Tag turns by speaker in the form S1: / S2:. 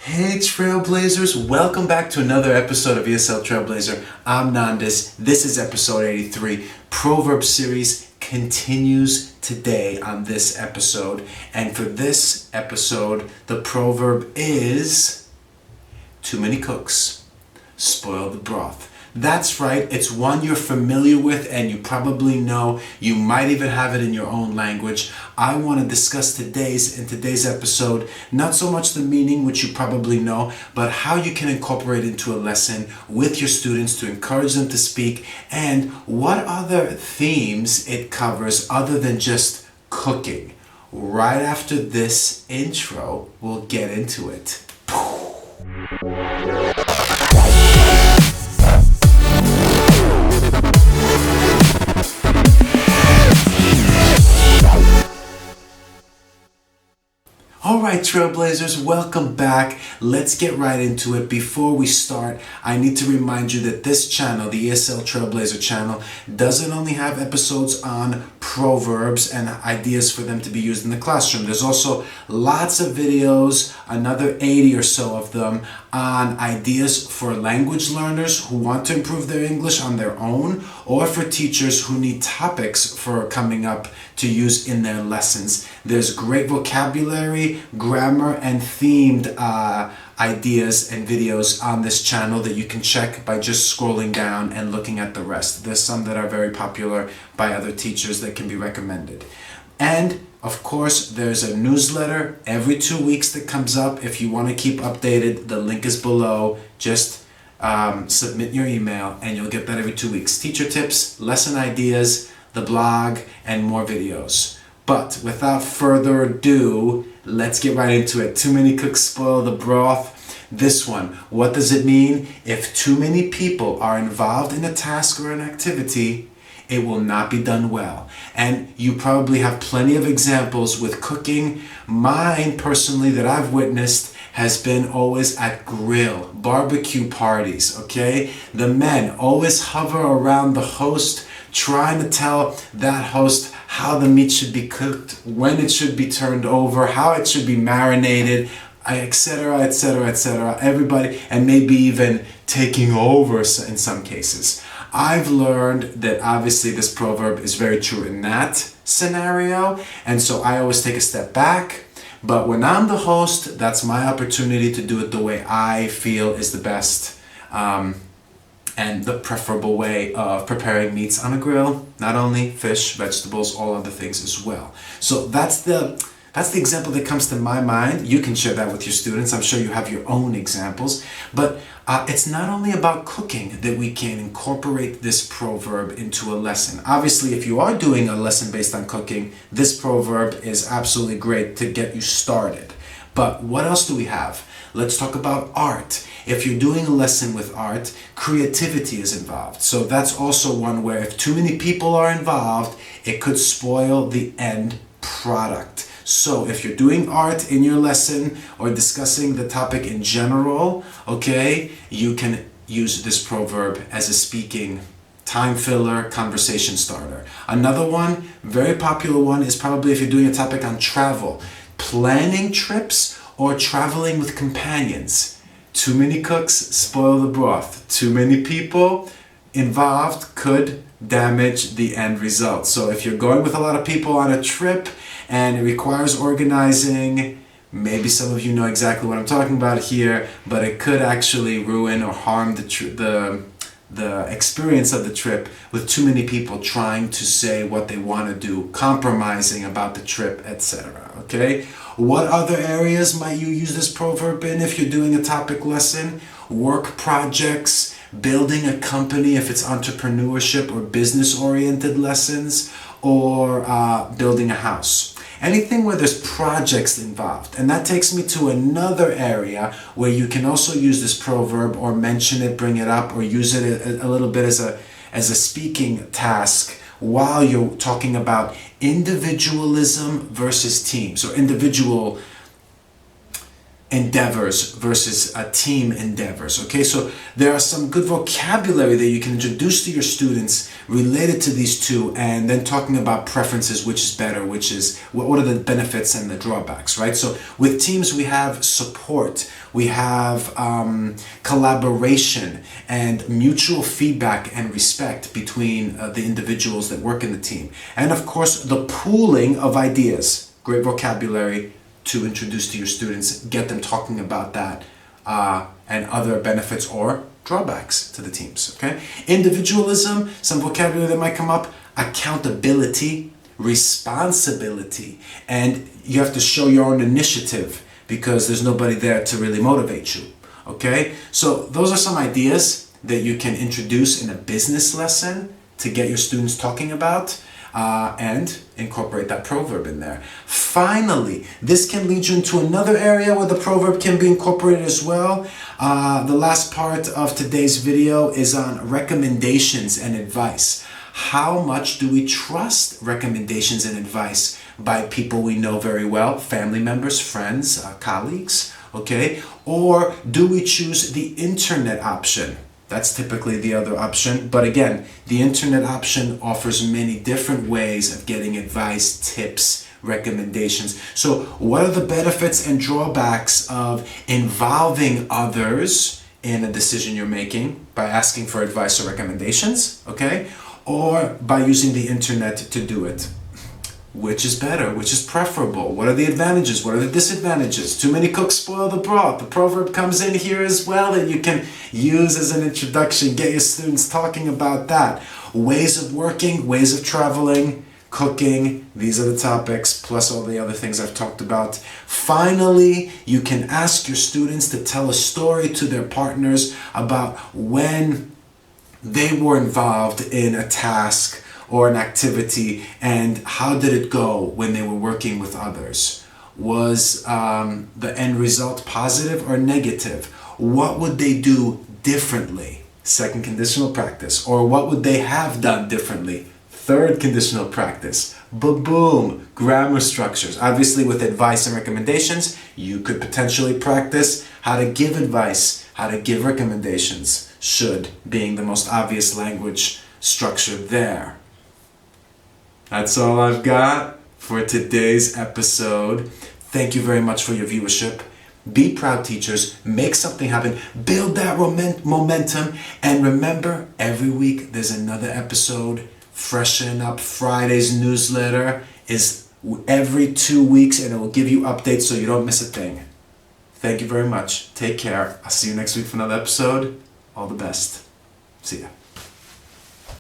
S1: Hey Trailblazers, welcome back to another episode of ESL Trailblazer. I'm Nandis. This is episode 83. Proverb series continues today on this episode. And for this episode, the proverb is, too many cooks spoil the broth. That's right, it's one you're familiar with and you probably know. You might even have it in your own language. I want to discuss in today's episode, not so much the meaning, which you probably know, but how you can incorporate into a lesson with your students to encourage them to speak, and what other themes it covers other than just cooking. Right after this intro, we'll get into it. Alright Trailblazers, welcome back. Let's get right into it. Before we start, I need to remind you that this channel, the ESL Trailblazer channel, doesn't only have episodes on proverbs and ideas for them to be used in the classroom. There's also lots of videos, another 80 or so of them, on ideas for language learners who want to improve their English on their own, or for teachers who need topics for coming up to use in their lessons. There's great vocabulary, grammar, and themed ideas and videos on this channel that you can check by just scrolling down and looking at the rest. There's some that are very popular by other teachers that can be recommended. And of course, there's a newsletter every 2 weeks that comes up. If you want to keep updated, the link is below. Just submit your email and you'll get that every 2 weeks. Teacher tips, lesson ideas, the blog, and more videos. But without further ado, let's get right into it. Too many cooks spoil the broth. This one, what does it mean? If too many people are involved in a task or an activity, it will not be done well. And you probably have plenty of examples with cooking. Mine, personally, that I've witnessed has been always at grill, barbecue parties, okay? The men always hover around the host, trying to tell that host how the meat should be cooked, when it should be turned over, how it should be marinated, etc., etc., etc. Everybody, and maybe even taking over in some cases. I've learned that obviously this proverb is very true in that scenario, and so I always take a step back. But when I'm the host, that's my opportunity to do it the way I feel is the best and the preferable way of preparing meats on a grill. Not only fish, vegetables, all other things as well. So that's the example that comes to my mind. You can share that with your students. I'm sure you have your own examples. But it's not only about cooking that we can incorporate this proverb into a lesson. Obviously, if you are doing a lesson based on cooking, this proverb is absolutely great to get you started. But what else do we have? Let's talk about art. If you're doing a lesson with art, creativity is involved. So that's also one where if too many people are involved, it could spoil the end product. So if you're doing art in your lesson or discussing the topic in general, okay, you can use this proverb as a speaking time filler, conversation starter. Another one, very popular one, is probably if you're doing a topic on travel, planning trips or traveling with companions. Too many cooks spoil the broth. Too many people involved could damage the end result. So if you're going with a lot of people on a trip and it requires organizing, maybe some of you know exactly what I'm talking about here, but it could actually ruin or harm the experience of the trip with too many people trying to say what they want to do, compromising about the trip, etc. Okay? What other areas might you use this proverb in if you're doing a topic lesson? Work projects, building a company if it's entrepreneurship or business-oriented lessons, or building a house. Anything where there's projects involved. And that takes me to another area where you can also use this proverb or mention it, bring it up, or use it a little bit as a speaking task while you're talking about individualism versus teams, or individual endeavors versus team endeavors. Okay, so there are some good vocabulary that you can introduce to your students related to these two, and then talking about preferences, which is better, which is what are the benefits and the drawbacks, right? So with teams, we have support, we have collaboration and mutual feedback and respect between the individuals that work in the team, and of course the pooling of ideas. Great vocabulary to introduce to your students, get them talking about that and other benefits or drawbacks to the teams, okay? Individualism, some vocabulary that might come up, accountability, responsibility, and you have to show your own initiative because there's nobody there to really motivate you, okay? So those are some ideas that you can introduce in a business lesson to get your students talking about. And incorporate that proverb in there. Finally, this can lead you into another area where the proverb can be incorporated as well. The last part of today's video is on recommendations and advice. How much do we trust recommendations and advice by people we know very well, family members, friends, colleagues, okay? Or do we choose the internet option? That's typically the other option. But again, the internet option offers many different ways of getting advice, tips, recommendations. So what are the benefits and drawbacks of involving others in a decision you're making by asking for advice or recommendations, okay? Or by using the internet to do it? Which is better? Which is preferable? What are the advantages? What are the disadvantages? Too many cooks spoil the broth. The proverb comes in here as well that you can use as an introduction. Get your students talking about that. Ways of working, ways of traveling, cooking. These are the topics, plus all the other things I've talked about. Finally, you can ask your students to tell a story to their partners about when they were involved in a task or an activity, and how did it go when they were working with others? Was the end result positive or negative? What would they do differently? Second conditional practice. Or what would they have done differently? Third conditional practice. Ba-boom! Grammar structures. Obviously with advice and recommendations, you could potentially practice how to give advice, how to give recommendations. Should being the most obvious language structure there. That's all I've got for today's episode. Thank you very much for your viewership. Be proud, teachers. Make something happen. Build that momentum. And remember, every week there's another episode. Freshen Up Friday's newsletter is every 2 weeks, and it will give you updates so you don't miss a thing. Thank you very much. Take care. I'll see you next week for another episode. All the best. See ya.